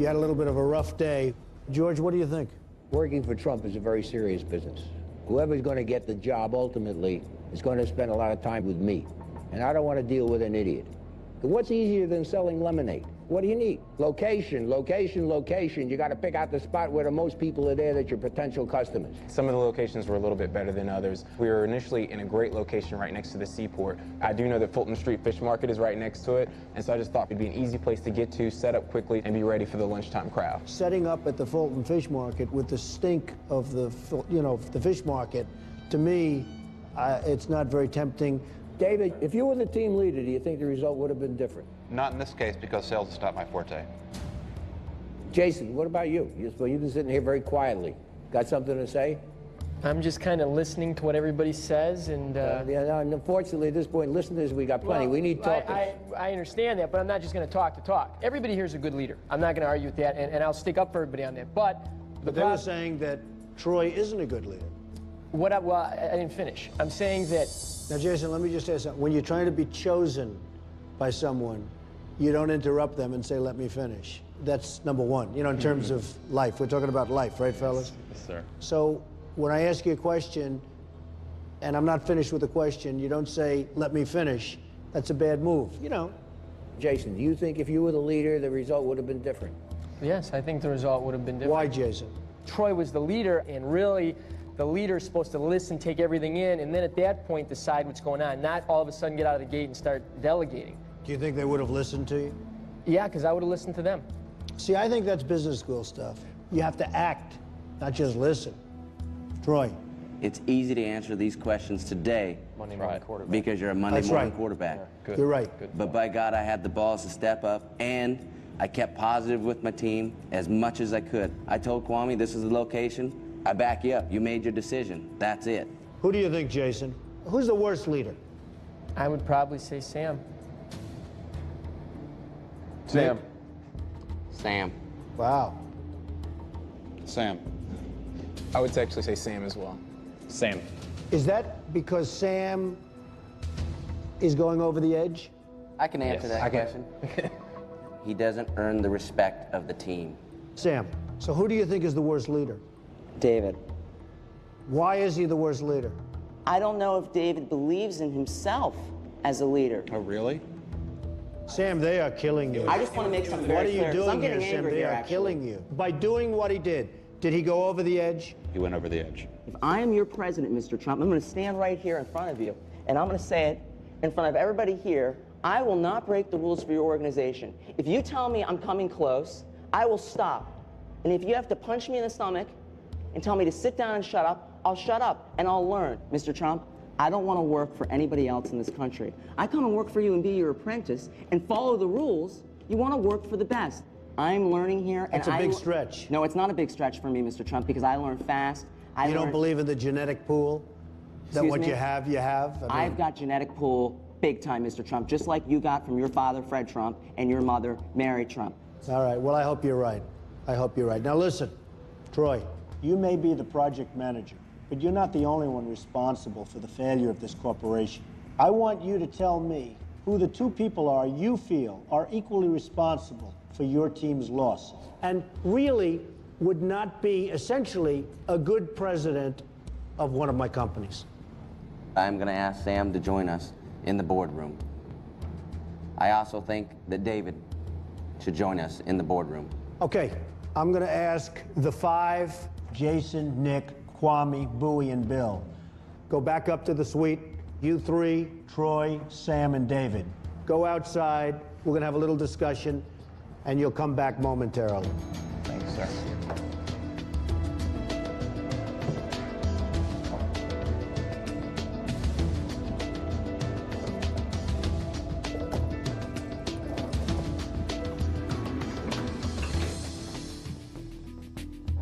had a little bit of a rough day. George, what do you think? Working for Trump is a very serious business. Whoever's going to get the job ultimately is going to spend a lot of time with me. And I don't want to deal with an idiot. What's easier than selling lemonade? What do you need? Location, location, location. You got to pick out the spot where the most people are there that your potential customers. Some of the locations were a little bit better than others. We were initially in a great location right next to the seaport. I do know that Fulton Street Fish Market is right next to it, and so I just thought it'd be an easy place to get to, set up quickly, and be ready for the lunchtime crowd. Setting up at the Fulton Fish Market with the stink of the, the fish market, to me, it's not very tempting. David, if you were the team leader, do you think the result would have been different? Not in this case, because sales is not my forte. Jason, what about you? You've been sitting here very quietly. Got something to say? I'm just kind of listening to what everybody says, and yeah, no, unfortunately, at this point, listeners, we got plenty. Well, we need talkers. I understand that, but I'm not just going to talk. Everybody here is a good leader. I'm not going to argue with that, and I'll stick up for everybody on that. But they were saying that Troy isn't a good leader. Well, I didn't finish. I'm saying that. Now, Jason, let me just say something. When you're trying to be chosen by someone, you don't interrupt them and say, let me finish. That's number one, in terms of life. We're talking about life, right, fellas? Yes, sir. So when I ask you a question, and I'm not finished with the question, you don't say, let me finish. That's a bad move, Jason, do you think if you were the leader, the result would have been different? Yes, I think the result would have been different. Why, Jason? Troy was the leader, and really, the leader is supposed to listen, take everything in, and then at that point decide what's going on, not all of a sudden get out of the gate and start delegating. Do you think they would have listened to you? Yeah, because I would have listened to them. See, I think that's business school stuff. You have to act, not just listen. Troy. It's easy to answer these questions today Monday morning quarterback. because you're a Monday morning quarterback. Good. You're right. Good. But by God, I had the balls to step up, and I kept positive with my team as much as I could. I told Kwame, this is the location. I back you up. You made your decision. That's it. Who do you think, Jason? Who's the worst leader? I would probably say Sam. Sam. Sam. Wow. Sam. I would actually say Sam as well. Sam. Is that because Sam is going over the edge? I can answer that question. He doesn't earn the respect of the team. Sam. So who do you think is the worst leader? David. Why is he the worst leader? I don't know if David believes in himself as a leader. Oh, really? Sam, they are killing you. I just want to make something very clear. What are you doing I'm getting here, Sam? angry They here, are actually. killing you. By doing what he did he go over the edge? He went over the edge. If I am your president, Mr. Trump, I'm going to stand right here in front of you, and I'm going to say it in front of everybody here. I will not break the rules for your organization. If you tell me I'm coming close, I will stop. And if you have to punch me in the stomach and tell me to sit down and shut up, I'll shut up and I'll learn. Mr. Trump, I don't want to work for anybody else in this country. I come and work for you and be your apprentice and follow the rules. You want to work for the best. I'm learning here. That's a big stretch. No, it's not a big stretch for me, Mr. Trump, because I learn fast. You don't believe in the genetic pool? That Excuse what me? you have? I've got genetic pool big time, Mr. Trump, just like you got from your father, Fred Trump, and your mother, Mary Trump. All right, well, I hope you're right. I hope you're right. Now listen, Troy, you may be the project manager, but you're not the only one responsible for the failure of this corporation. I want you to tell me who the two people are you feel are equally responsible for your team's loss, and really would not be essentially a good president of one of my companies. I'm going to ask Sam to join us in the boardroom. I also think that David should join us in the boardroom. Okay, I'm going to ask the five, Jason, Nick, Kwame, Bowie, and Bill. Go back up to the suite. You three, Troy, Sam, and David. Go outside. We're going to have a little discussion, and you'll come back momentarily. Thanks, sir.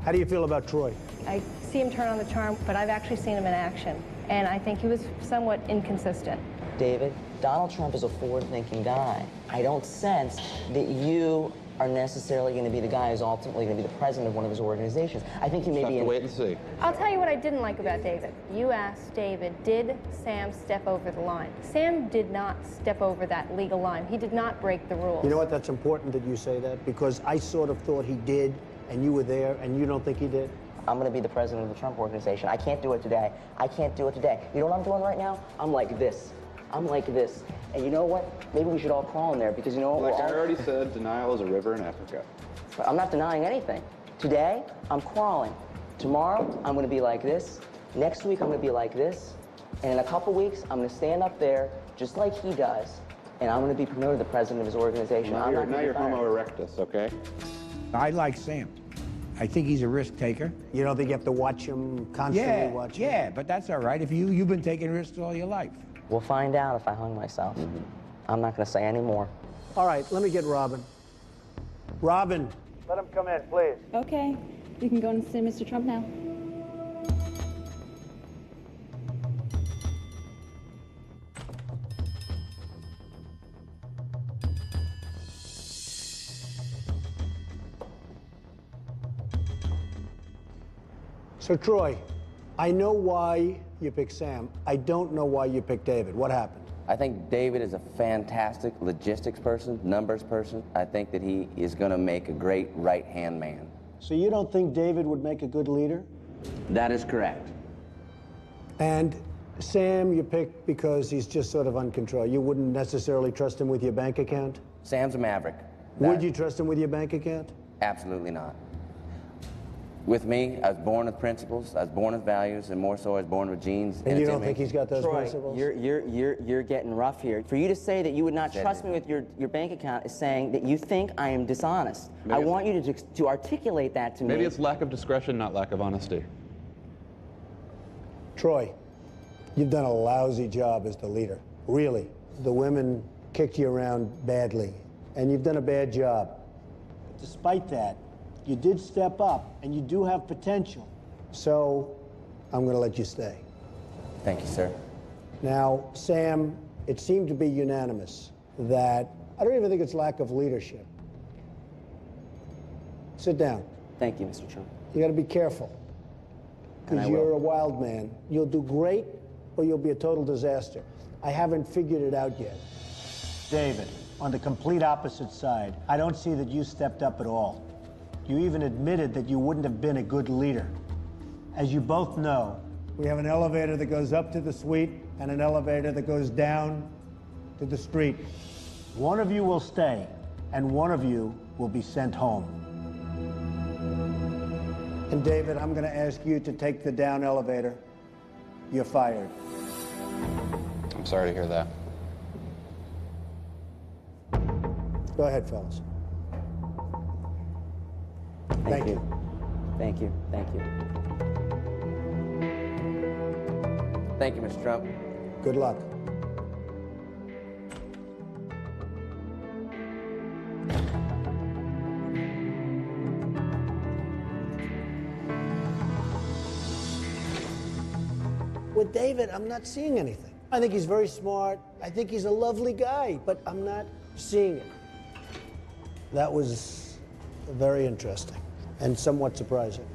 How do you feel about Troy? I see him turn on the charm, but I've actually seen him in action, and I think he was somewhat inconsistent. David, Donald Trump is a forward-thinking guy. I don't sense that you are necessarily going to be the guy who's ultimately going to be the president of one of his organizations. I think he may Just be. have to wait and see. I'll tell you what I didn't like about David. You asked David, did Sam step over the line? Sam did not step over that legal line. He did not break the rules. You know what? That's important that you say that, because I sort of thought he did, and you were there, and you don't think he did? I'm going to be the president of the Trump organization. I can't do it today. I can't do it today. You know what I'm doing right now? I'm like this. I'm like this. And you know what? Maybe we should all crawl in there, because you know what? Like I already said, denial is a river in Africa. I'm not denying anything. Today, I'm crawling. Tomorrow, I'm going to be like this. Next week, I'm going to be like this. And in a couple weeks, I'm going to stand up there just like he does, and I'm going to be promoted the president of his organization. Now you're Homo erectus, okay? I like Sam. I think he's a risk taker. You don't think you have to watch him, constantly watch him? Yeah, but that's all right. If you've been taking risks all your life. We'll find out if I hung myself. I'm not going to say any more. All right, let me get Robin. Robin. Let him come in, please. Okay, you can go and see Mr. Trump now. So, Troy, I know why you picked Sam. I don't know why you picked David. What happened? I think David is a fantastic logistics person, numbers person. I think that he is going to make a great right-hand man. So you don't think David would make a good leader? That is correct. And Sam you picked because he's just sort of uncontrolled. You wouldn't necessarily trust him with your bank account? Sam's a maverick. Would you trust him with your bank account? Absolutely not. With me, I was born with principles, I was born with values, and more so I was born with genes. And you don't think he's got those Troy, principles? you're getting rough here. For you to say that you would not trust me with your bank account is saying that you think I am dishonest. I want you to articulate that to me. Maybe it's lack of discretion, not lack of honesty. Troy, you've done a lousy job as the leader. Really. The women kicked you around badly, and you've done a bad job. But despite that, you did step up, and you do have potential. So, I'm going to let you stay. Thank you, sir. Now, Sam, it seemed to be unanimous that I don't even think it's lack of leadership. Sit down. Thank you, Mr. Trump. You got to be careful, because you're a wild man. You'll do great, or you'll be a total disaster. I haven't figured it out yet. David, on the complete opposite side, I don't see that you stepped up at all. You even admitted that you wouldn't have been a good leader. As you both know, we have an elevator that goes up to the suite and an elevator that goes down to the street. One of you will stay, and one of you will be sent home. And David, I'm going to ask you to take the down elevator. You're fired. I'm sorry to hear that. Go ahead, fellas. Thank you. Thank you. Thank you. Thank you, Mr. Trump. Good luck. With David, I'm not seeing anything. I think he's very smart. I think he's a lovely guy, but I'm not seeing it. That was very interesting and somewhat surprising.